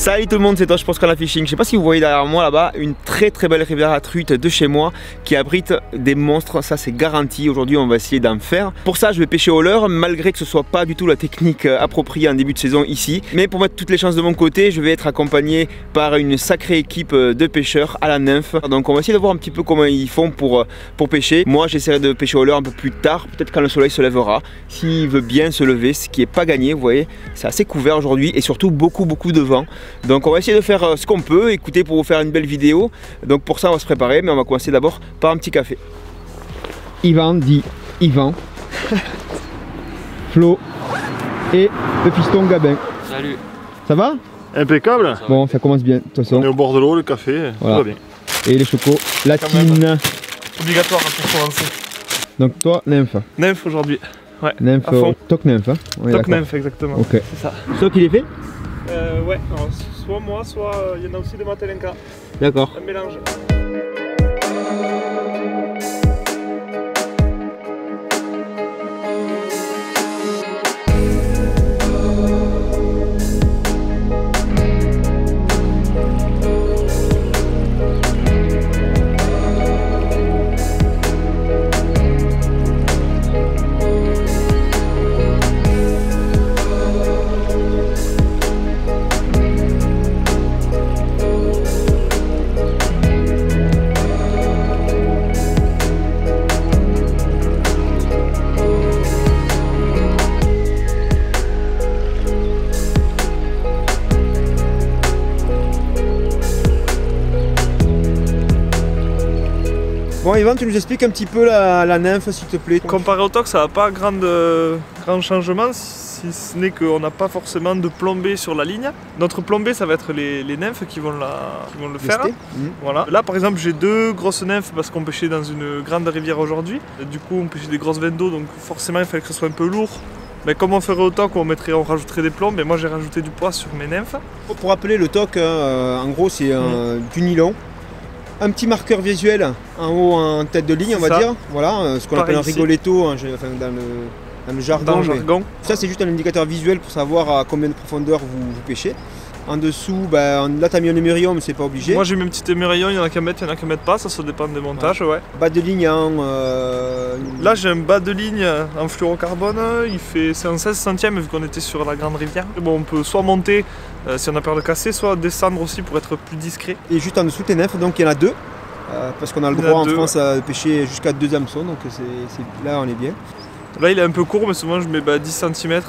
Salut tout le monde, c'est Tosh pour Scala Fishing. Je sais pas si vous voyez derrière moi là-bas une très belle rivière à truites de chez moi qui abrite des monstres, ça c'est garanti. Aujourd'hui on va essayer d'en faire. Pour ça je vais pêcher au leurre malgré que ce soit pas du tout la technique appropriée en début de saison ici. Mais pour mettre toutes les chances de mon côté, je vais être accompagné par une sacrée équipe de pêcheurs à la nymphe. Donc on va essayer de voir un petit peu comment ils font pour pêcher. Moi j'essaierai de pêcher au leurre un peu plus tard, peut-être quand le soleil se lèvera, s'il veut bien se lever, ce qui est pas gagné. Vous voyez, c'est assez couvert aujourd'hui et surtout beaucoup de vent. Donc on va essayer de faire ce qu'on peut, écoutez, pour vous faire une belle vidéo. Donc pour ça on va se préparer, mais on va commencer d'abord par un petit café. Yvan dit Yvan, Flo et le fiston Gabin. Salut. Ça va? Impeccable. Bon, ça commence bien de toute façon. On est au bord de l'eau, le café, voilà. tout va bien. Et les chocos, latine. Obligatoire pour commencer. Donc toi, nymphe. Nymphe aujourd'hui. Ouais. Nymphe, toc nymphe. Hein. Toc nymphe, exactement. Ok. C'est ça. Soit qu'il est fait? Ouais, alors, soit moi, soit il y en a aussi des Matelenka. D'accord. Un mélange. Bon Yvan, tu nous expliques un petit peu la nymphe s'il te plaît. Comparé au toc, ça n'a pas grand changement, si ce n'est qu'on n'a pas forcément de plombée sur la ligne. Notre plombée, ça va être les nymphes qui vont le faire. Voilà. Là par exemple, j'ai deux grosses nymphes parce qu'on pêchait dans une grande rivière aujourd'hui. Du coup, on pêchait des grosses veines d'eau, donc forcément il fallait que ce soit un peu lourd. Mais comme on ferait au toc, on rajouterait des plombs, mais moi j'ai rajouté du poids sur mes nymphes. Pour rappeler, le toc, en gros c'est du nylon. Un petit marqueur visuel en haut en tête de ligne, on va dire. Voilà, ce qu'on appelle un rigoletto dans le jargon. Ça c'est juste un indicateur visuel pour savoir à combien de profondeur vous pêchez. En dessous, là tu as mis un émérillon mais c'est pas obligé. Moi j'ai mis un petit émérillon, il y en a qui en mettent, il y en a qui en mettent pas, ça dépend des montages. Ouais. Bas de ligne en... Là j'ai un bas de ligne en fluorocarbone, c'est en 16 centièmes vu qu'on était sur la grande rivière. Bon, on peut soit monter si on a peur de casser, soit descendre aussi pour être plus discret. Et juste en dessous tes nymphes, donc il y en a deux. Parce qu'on a le droit en France à pêcher jusqu'à 2 hameçons, donc là on est bien. Là il est un peu court, mais souvent je mets 10 cm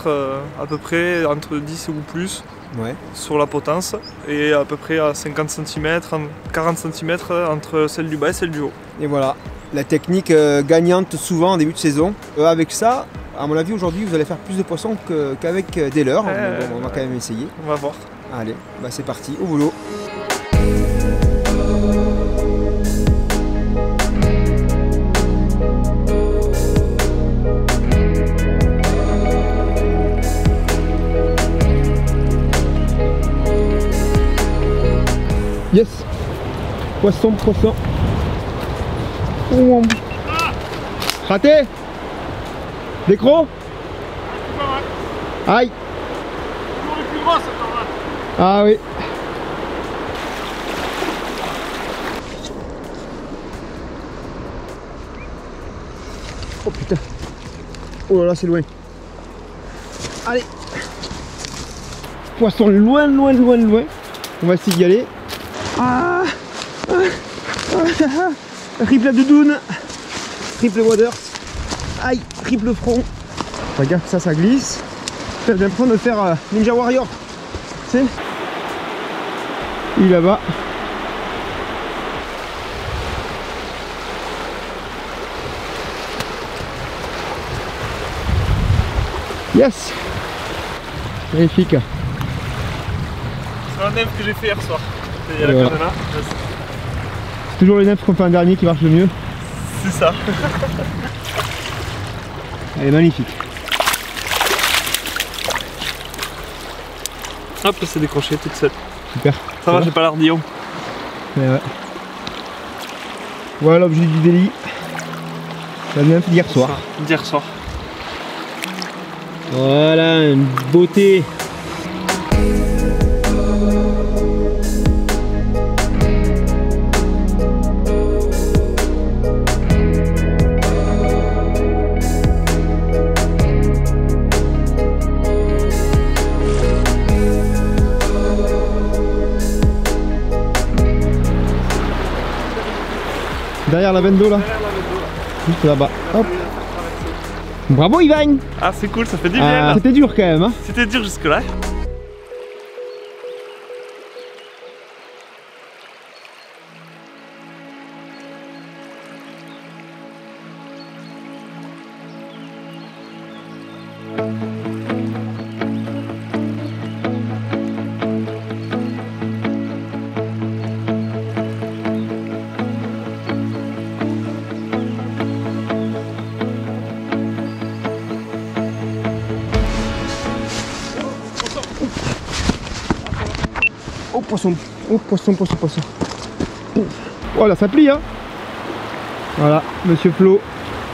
à peu près, entre 10 ou plus. Ouais. Sur la potence, et à peu près à 50 cm, 40 cm entre celle du bas et celle du haut. Et voilà, la technique gagnante souvent en début de saison. Avec ça, à mon avis aujourd'hui vous allez faire plus de poissons qu'avec des leurres. Bon, on va quand même essayer. On va voir. Allez, c'est parti, au boulot. Yes. Poisson. Oh. Raté. Décro. Aïe. Ah oui. Oh putain. Oh là là, c'est loin. Allez. Poisson loin. On va essayer d'y aller. Triple doudoune, triple waders, aïe, triple front. Regarde ça glisse. J'ai l'impression de faire Ninja Warrior. Tu sais, il est là-bas. Yes. Magnifique. C'est un nymphe que j'ai fait hier soir. Voilà. C'est toujours les nymphes qu'on fait un dernier qui marche le mieux. C'est ça. Elle est magnifique. Hop, elle s'est décrochée toute seule. Super. Ça va, j'ai pas l'ardillon. Ouais. Voilà l'objet du délit. La nymphe d'hier soir. D'hier soir. Voilà, une beauté. Derrière la vendo là. Juste là-bas. Hop. Bravo Ivan. Ah c'est cool, ça fait du bien là. C'était dur quand même hein. C'était dur jusque là. Oh poisson, oh poisson, poisson, poisson. Oh là ça plie hein. Voilà, monsieur Flo,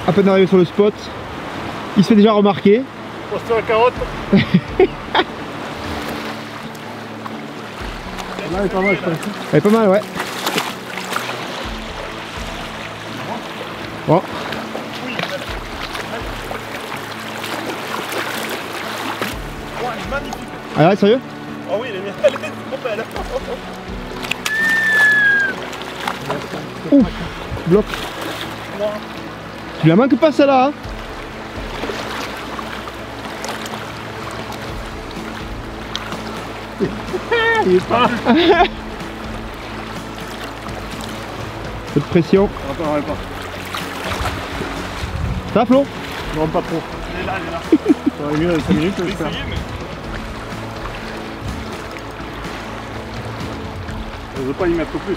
à peine arrivé sur le spot, il se fait déjà remarquer. Poisson à carotte. Là elle est pas mal je pense. Elle est pas mal ouais. Bon. Magnifique. Ah ouais, sérieux? Ah oui, elle est trop belle. Ouf, bloc. Tu la manques pas celle-là hein. Il est pas. Peu de pression. Pas. Ça va Flo? Non pas trop. Elle est là, elle est là. Ça va mieux dans 5 minutes Je vais j'espère. essayer, mais... Je veux pas y mettre plus.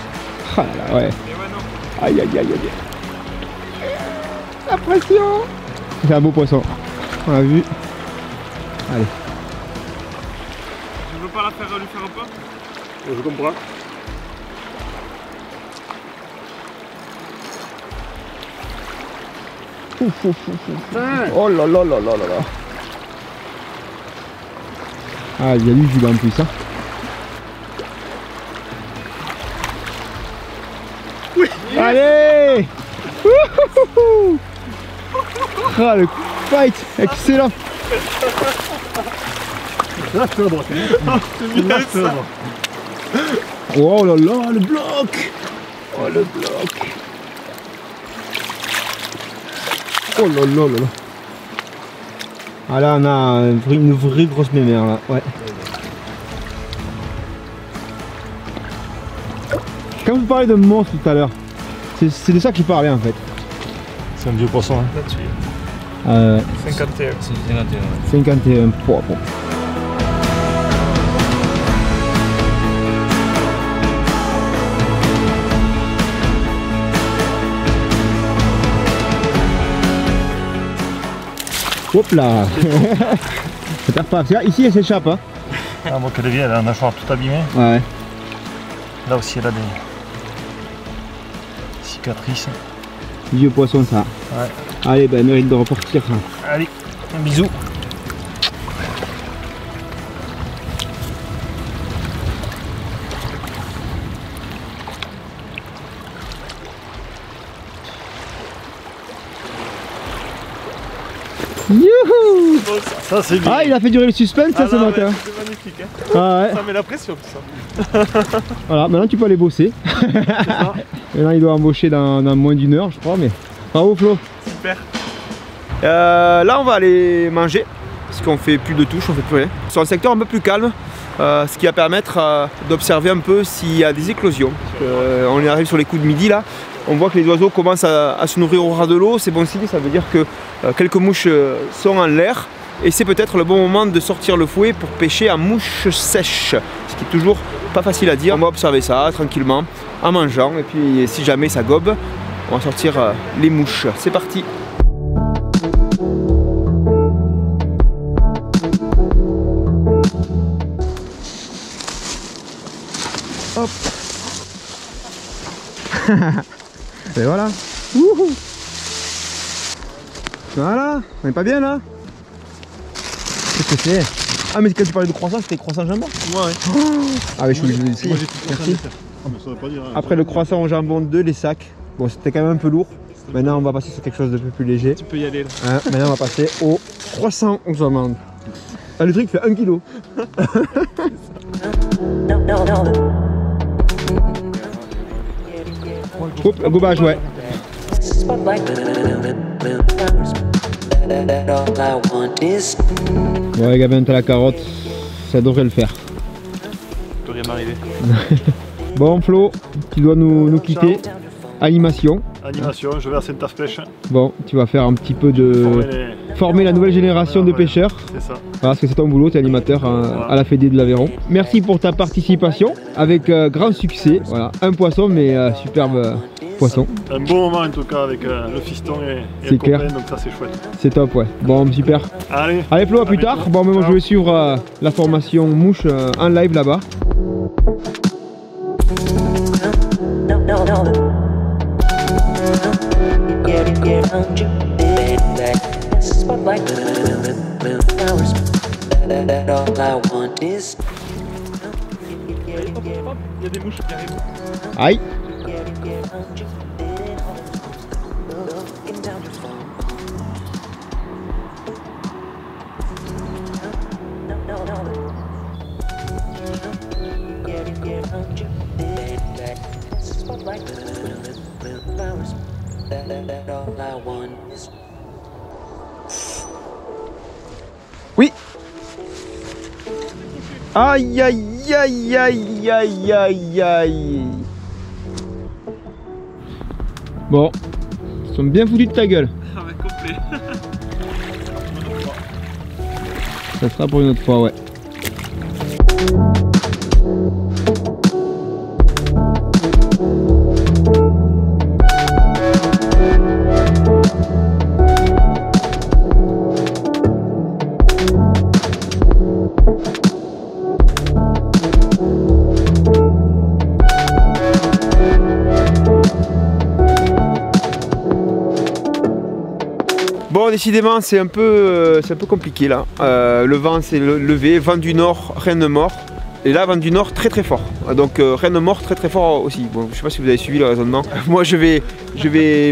Ah là là, ouais. Mais ouais, non. Aïe aïe aïe aïe. La pression. C'est un beau poisson. On l'a vu. Allez. Je veux pas la faire lui faire un peu. Je comprends. Ouf, ouf, ouf, ouf. Oh là là là là là là. Ah, il y a du jus là en plus hein. Oui. Allez. Ouhouhou. Ah le fight, excellent. Là tu vas droite. C'est bien ça. Oh là là, le bloc. Oh le bloc. Oh là là là là. Ah là on a une vraie grosse mémère là, ouais. Quand vous parlez de monstre tout à l'heure, c'est de ça que je parlais en fait. C'est un vieux poisson. Hein. Là-dessus. 51. C'est 51. 51 poids. Bon. Hop là. Ça perd pas. Ici elle s'échappe hein. Ah bon qu'elle est vieille, elle a la mâchoire tout abîmée. Ouais. Là aussi elle a des cicatrices. Vieux poisson ça. Ouais. Allez ben mérite de repartir ça. Allez, un bisou. Youhou. Ça c'est bien. Ah il a fait durer le suspense ça ce matin. C'est magnifique. Hein. Ah ouais. Ça met la pression tout ça. Voilà, maintenant tu peux aller bosser. Maintenant il doit embaucher dans moins d'une heure je crois mais. Bravo Flo. Super. Là on va aller manger parce qu'on fait plus de touches, on fait plus rien. Sur un secteur un peu plus calme, ce qui va permettre d'observer un peu s'il y a des éclosions. On y arrive sur les coups de midi là, on voit que les oiseaux commencent à se nourrir au ras de l'eau, c'est bon signe, ça veut dire que quelques mouches sont en l'air et c'est peut-être le bon moment de sortir le fouet pour pêcher à mouche sèche, ce qui est toujours pas facile à dire. On va observer ça tranquillement en mangeant et puis si jamais ça gobe, on va sortir les mouches. C'est parti. Hop. Et voilà. Wouhou. Voilà. On est pas bien là. Qu'est-ce que c'est? Ah mais quand tu parlais de croissant, c'était croissant jambon. Ouais. Ah mais je voulais essayer. Merci. Après le croissant au jambon 2, les sacs. Bon c'était quand même un peu lourd. Maintenant on va passer sur quelque chose de plus léger. Tu peux y aller là. Hein, maintenant on va passer au croissant aux amandes. Ah, le truc fait 1 kg. Oups, un gobage, ouais. Ouais, Gabin, t'as la carotte, ça devrait le faire. peut rien m'arriver. Bon, Flo, tu dois nous quitter. Animation. Animation, je vais à Saint-Arpèche. Bon, tu vas faire un petit peu de... Former la nouvelle génération de pêcheurs. C'est ça. Parce que c'est ton boulot, tu es animateur à la Fédé de l'Aveyron. Merci pour ta participation, avec grand succès. Voilà, un poisson, mais superbe poisson. Un bon moment en tout cas avec le fiston et le clair. copain, donc ça c'est chouette. C'est top, ouais. Bon, super. Allez Flo, à plus tard. Bon, mais moi je vais suivre la formation mouche en live là-bas. Il y a des mouches qui arrivent. Aïe. Oui. Aïe aïe aïe aïe aïe aïe aïe. Bon, ils sont bien foutus de ta gueule. Ah ouais, complet. Ça sera pour une autre fois, ouais. Bon, décidément, c'est un peu compliqué là. Le vent s'est levé, vent du nord, rien de mort. Et là, vent du nord très très fort. Donc rien de mort très très fort aussi. Bon, je sais pas si vous avez suivi le raisonnement. Moi, je vais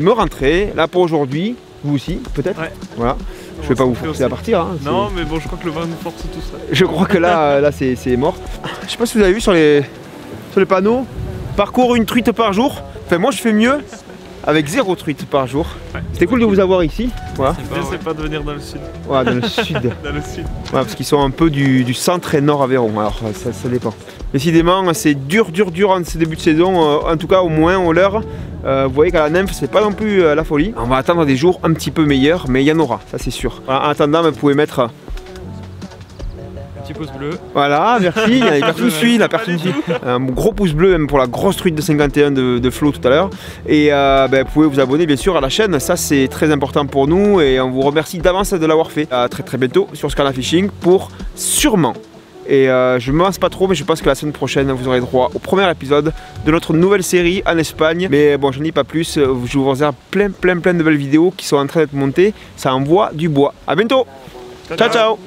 me rentrer là pour aujourd'hui. Vous aussi, peut-être. Ouais. Voilà. Je vais pas vous forcer à partir. Hein, non, mais bon, je crois que le vent nous force tous. Je crois que là c'est mort. Je sais pas si vous avez vu sur les panneaux. Parcours une truite par jour. Enfin, moi, je fais mieux. Avec 0 truite par jour. Ouais. C'était cool de vous avoir ici. Voilà. C'est pas de venir dans le sud. Ouais, dans le sud. Dans le sud. Ouais, parce qu'ils sont un peu du centre et nord Aveyron. Alors ça dépend. Décidément, c'est dur en ce début de saison. En tout cas, au moins au leurre. Vous voyez qu'à la nymphe, c'est pas non plus la folie. On va attendre des jours un petit peu meilleurs, mais il y en aura, ça c'est sûr. Voilà, en attendant, vous pouvez mettre petit pouce bleu. Voilà, merci, la personne suit, un gros pouce bleu même pour la grosse truite de 51 de Flo tout à l'heure. Et vous pouvez vous abonner bien sûr à la chaîne, ça c'est très important pour nous et on vous remercie d'avance de l'avoir fait. À très très bientôt sur Scala Fishing pour sûrement, et je ne me lance pas trop, mais je pense que la semaine prochaine vous aurez droit au premier épisode de notre nouvelle série en Espagne. Mais bon, je n'en dis pas plus, je vous réserve plein de belles vidéos qui sont en train d'être montées, ça envoie du bois. A bientôt, ciao ciao.